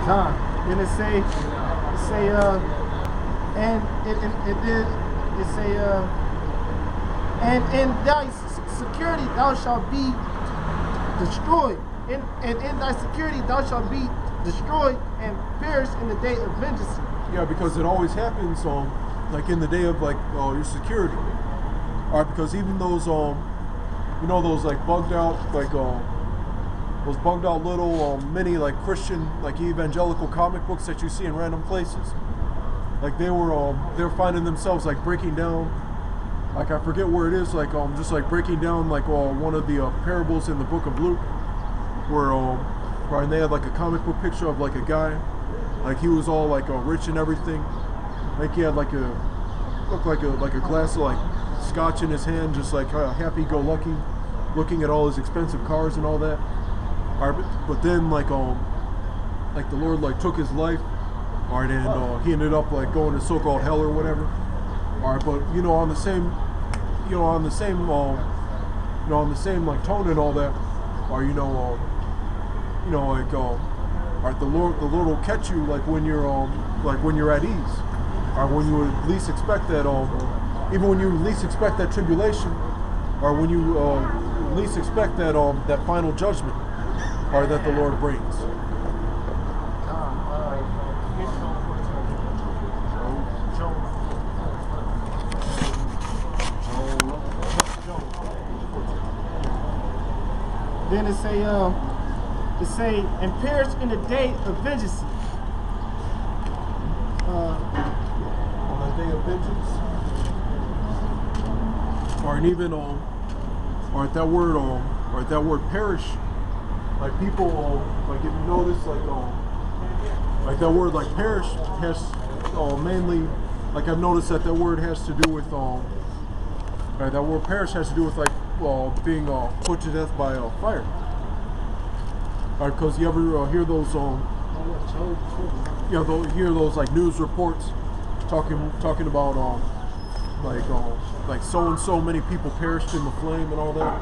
Time. Then it say, and it did, it say, and in thy security thou shalt be destroyed. And in thy security thou shalt be destroyed and perish in the day of vengeance. Yeah, because it always happens like in the day of like your security. All right, because even those you know, those like bugged out like those bugged out little mini like Christian like evangelical comic books that you see in random places, like they were finding themselves like breaking down, like I forget where it is, like just like breaking down like one of the parables in the book of Luke, where right, and they had like a comic book picture of like a guy, like he was all like rich and everything, like he had like looked like a glass of like scotch in his hand, just like happy-go-lucky, looking at all his expensive cars and all that. All right, but then like the Lord like took his life, all right, and he ended up like going to so-called hell or whatever. All right, but you know on the same like tone and all that, or like all right, the Lord will catch you like when you're at ease, or when you would least expect that even when you least expect that tribulation, or when you least expect that that final judgment, or that the Lord brings. Then it say, and perish in the day of vengeance. On the day of vengeance. Or and even or that word perish, like people like if you notice like that word like perish has mainly, like I've noticed that word has to do with right, that word perish has to do with like being put to death by fire. Right, because you ever hear those hear those like news reports talking about like so and so many people perished in the flame and all that.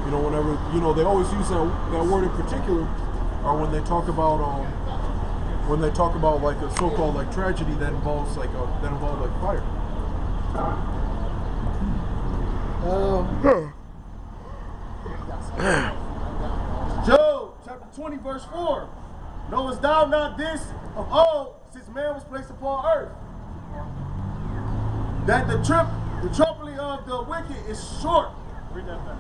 You know, whenever they always use that word in particular, or when they talk about like a so-called like tragedy that involves like fire. Job chapter 20 verse 4. Knowest thou not this of old, since man was placed upon earth, that the trumpeting of the wicked is short? Read that back.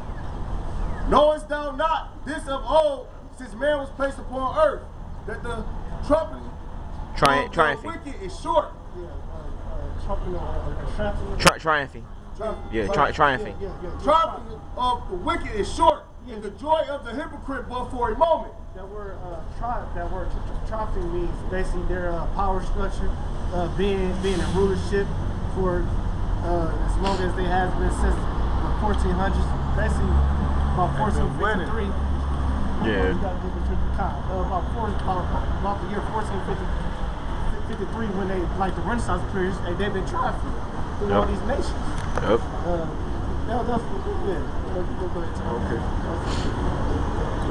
Knowest thou not this of old, since man was placed upon earth, that the trumpeting of the wicked is short? Triumphing. Yeah, triumphing. Trumpeting of the wicked is short, and the joy of the hypocrite but for a moment. That word triumphing means basically their power structure, being in rulership for as long as they have been since the 1400s, basically about 1453. Yeah. About the year 1453 when they, like the Renaissance period, they've been triumphing through all these nations. Yep. That's good. Okay.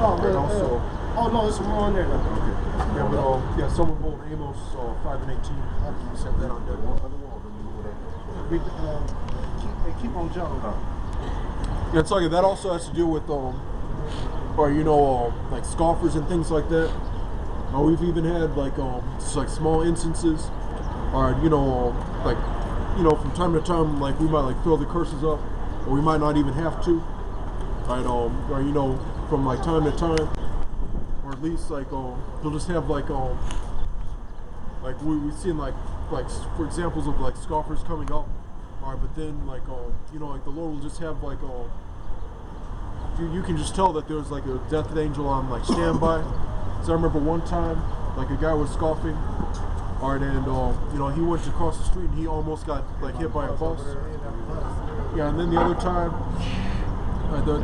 Oh no, there's some more in there though. Okay. Yeah, but someone wrote Amos 5:18. Set that on that other wall. Keep on Job. Yeah, it's like that also has to do with or like scoffers and things like that. We've even had like just like small instances, or from time to time, like we might like throw the curses up, or we might not even have to, right? Or from like time to time, or at least like they'll just have like we've seen like for examples of like scoffers coming up, all right, but then like like the Lord will just have like you can just tell that there's like a death angel on like standby. So I remember one time like a guy was scoffing, all right, and he went to cross the street and he almost got like hit by a bus. Yeah, and then the other time, another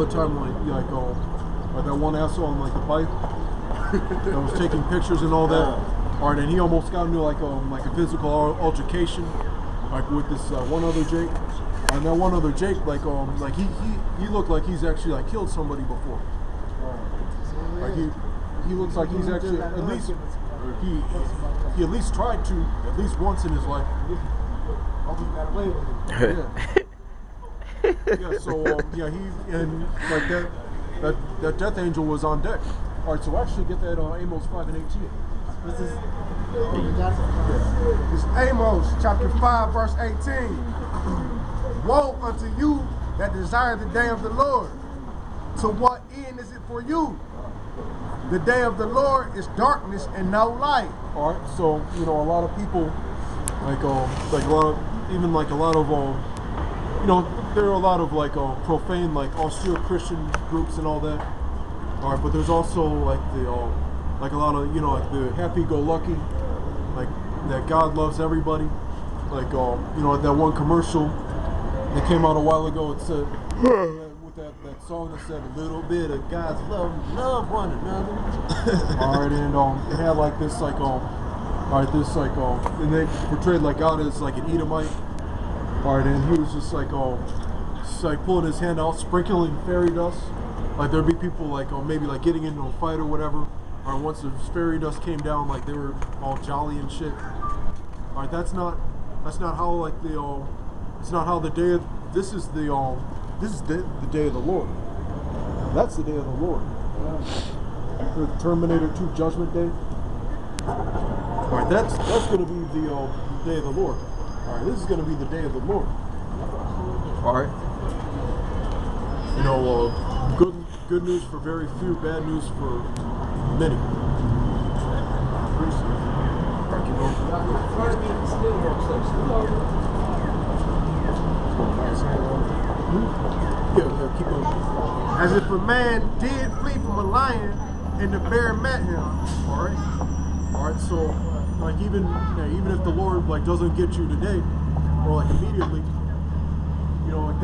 time like that one asshole on like the bike that was taking pictures and all that. All right, and he almost got into like a physical altercation, like with this one other Jake. And that one other Jake, like he looked like he's actually like killed somebody before. Like he looks like he's actually at least he at least tried to at least once in his life. Yeah. So yeah, he and like that death angel was on deck. All right, so actually get that Amos 5 and 18. This is It's Amos chapter 5 verse 18. Woe unto you that desire the day of the Lord. To what end is it for you? The day of the Lord is darkness and no light. All right, so a lot of people like a lot of even like a lot of there are a lot of like profane like austere Christian groups and all that. All right, but there's also like the like a lot of like the happy-go-lucky, like that God loves everybody. Like that one commercial that came out a while ago. It said with that song that said a little bit of God's love one another. All right, and it had like this like and they portrayed like God as like an Edomite. All right, and he was just like pulling his hand out, sprinkling fairy dust. Like there'd be people like maybe like getting into a fight or whatever. Or once the fairy dust came down, like they were all jolly and shit. All right, that's not how like it's not how the day of this is the day of the Lord. That's the day of the Lord. The Terminator 2 Judgment Day. All right, that's going to be the day of the Lord. All right, this is going to be the day of the Lord. All right. Good news for very few, bad news for many. Yeah, keep going. As if a man did flee from a lion and the bear met him. All right. So like even if the Lord like doesn't get you today or like immediately, like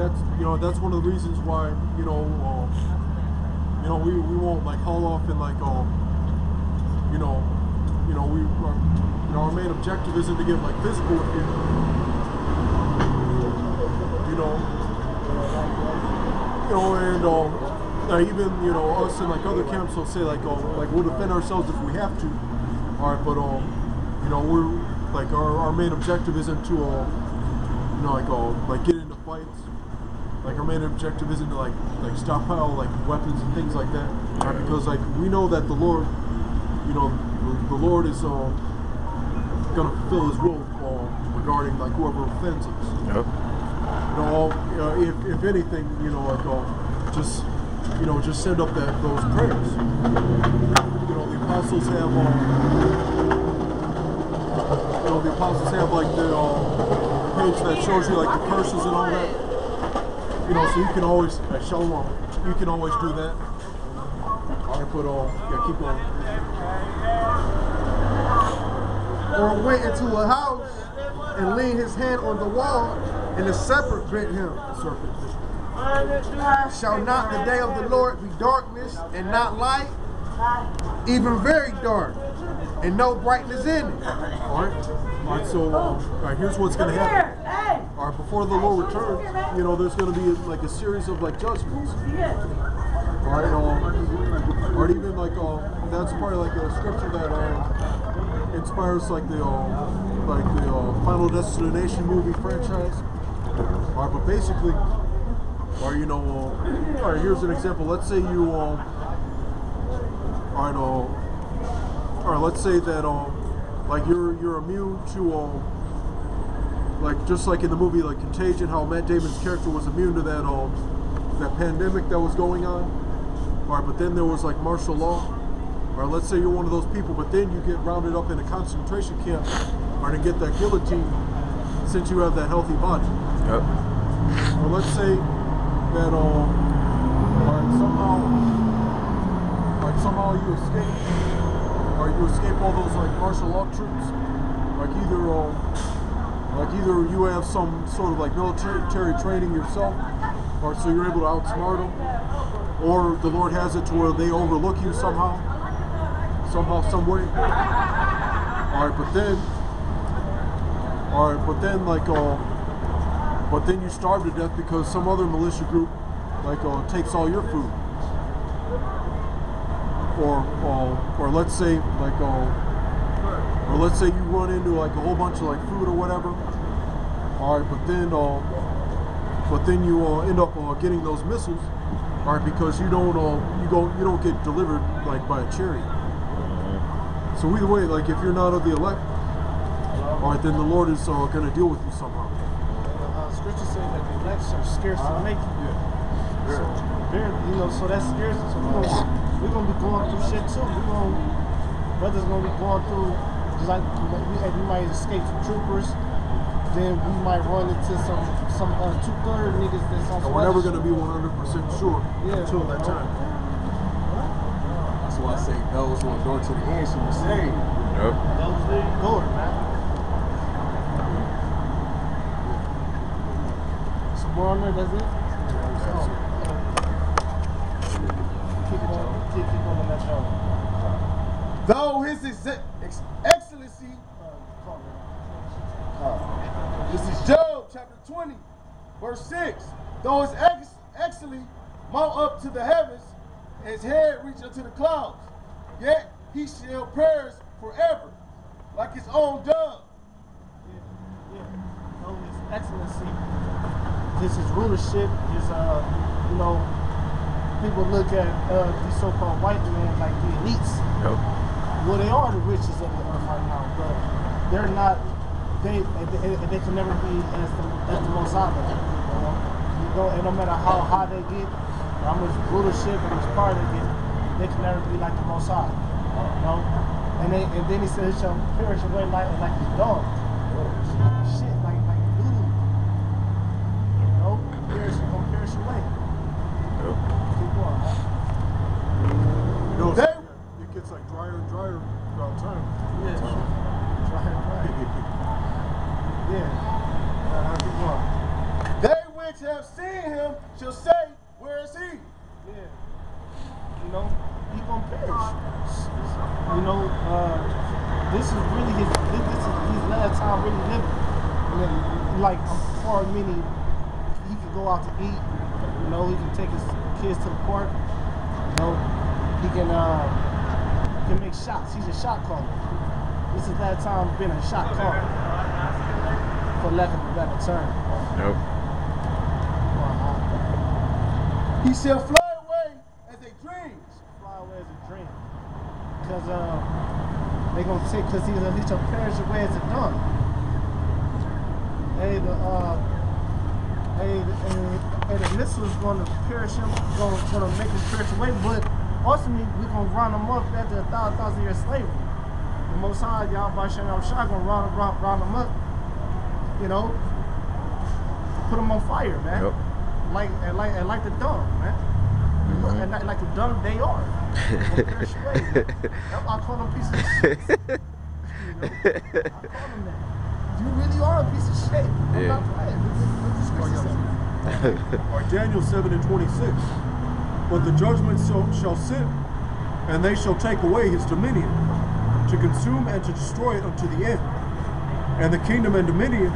that's one of the reasons why we won't like haul off and like our main objective isn't to get like physical with you. And even us and like other camps will say like we'll defend ourselves if we have to. All right, but we're like our main objective isn't to like get into fights. Like our main objective isn't to like stockpile like weapons and things like that, right? Because like we know that the Lord, the Lord is gonna fulfill His will regarding like whoever offends us. Yep. If anything, just send up those prayers. The apostles have the apostles have like the page that shows you like the curses and all that. So you can always shalom. You can always do that. All right, but keep going. Or went into a house and leaned his hand on the wall, and the serpent bit him. Shall not the day of the Lord be darkness and not light, even very dark, and no brightness in it? All right. So here's what's going to happen. All right, before the Lord returns, there's going to be like a series of like judgments. All right, or even like that's probably like a scripture that inspires like the Final Destination movie franchise. All right, but basically, or all right, here's an example. Let's say you all right, let's say that like you're immune to like just like in the movie like Contagion, how Matt Damon's character was immune to that pandemic that was going on. All right, but then there was like martial law. Or let's say you're one of those people, but then you get rounded up in a concentration camp, or to get that guillotine, since you have that healthy body. Yep. Or let's say that somehow you escape, or you escape all those like martial law troops, like either you have some sort of like military training yourself, or so you're able to outsmart them, or the Lord has it to where they overlook you somehow, some way. But then you starve to death because some other militia group takes all your food. or let's say like or let's say you run into like a whole bunch of like food or whatever. All right, but then you end up getting those missiles. All right, because you don't get delivered like by a chariot. So either way, like if you're not of the elect, all right, then the Lord is going to deal with you somehow. Scripture says that the elect are scarce to make it. Yeah. So so that's scarce. So we're gonna be going through shit too. Brothers gonna be going through, just like we might escape from troopers. Then we might run into some 2/3 niggas that's on. So we're never gonna be 100% sure until that time. That's why I say those who endure to the end shall be saved. Yep. Those who endure, man. So we're on there. That's it. Keep on that show. Though his excellency, this is Job chapter 20, verse 6. Though his excellency mount up to the heavens, and his head reach unto the clouds, yet he shall perish forever, like his own dove. Yeah. Though his excellency, this is rulership, his people look at these so-called white men like the elites. Yep. Well, they are the richest of the earth right now, but they're not. They can never be as the most out there. And no matter how high they get, how much rulership and much power they can never be like the most high. And then he said, "It shall perish away like the dog." Shit, like doodle. Gonna perish away. Yep. Keep going. It gets like drier and drier throughout time. Yeah. Dry. Yeah. Keep going. They which have seen him shall say, where is he? Yeah. He gonna perish. This is really his last time really living. And then, like for many, he can go out to eat. He can take his kids to the park. He can make shots. He's a shot caller. This is that time being a shot caller, for lack of a better term. Nope. He shall fly away as a dream. Fly away as a dream. Because they gonna take, because he shall perish away as a dove. The missile is gonna perish him, gonna make him perish away, but ultimately we're gonna round him up after 1,000 years slavery. The Most High, Yahweh Shem Shah, gonna round him up, put him on fire, man. Yep. Like the dumb, man. And like the dumb they are. Perish away. I call them pieces of shit. I call them that. You really are a piece of shit. I'm not playing. Daniel 7:26. But the judgment shall sit, and they shall take away his dominion, to consume and to destroy it unto the end. And the kingdom and dominion,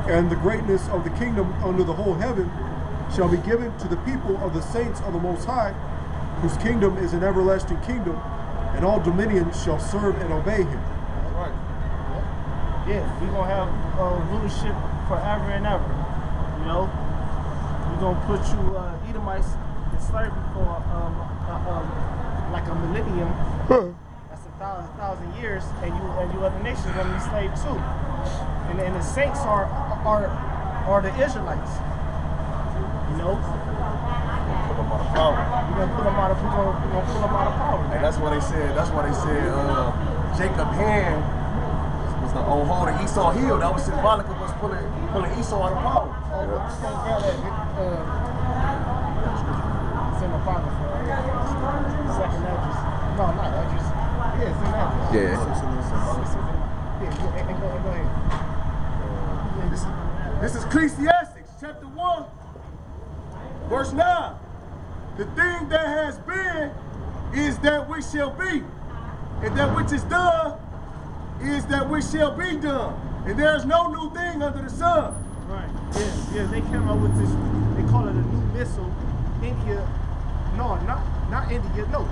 and the greatness of the kingdom under the whole heaven, shall be given to the people of the saints of the Most High, whose kingdom is an everlasting kingdom, and all dominions shall serve and obey him. Right. Yeah, we're going to have rulership forever and ever. We're going to put you Edomites in slavery for like a millennium. That's 1,000 years, and you other nations going to be slaves too. And the saints are the Israelites. Put them out of power. We're gonna pull them out of power. And that's why they said Jacob's hand was the old hold of Esau heel. That was symbolic of us pulling Esau out of power. Oh, but you can't grab that. It's in the Bible for second address. No, not address. Yeah, it's in address. Yeah. Go ahead. This is Ecclesiastes chapter 1, verse 9. The thing that has been is that which shall be, and that which is done is that which shall be done. And there is no new thing under the sun. Right. Yeah. They came out with this. They call it a new missile. India. No, not India. No.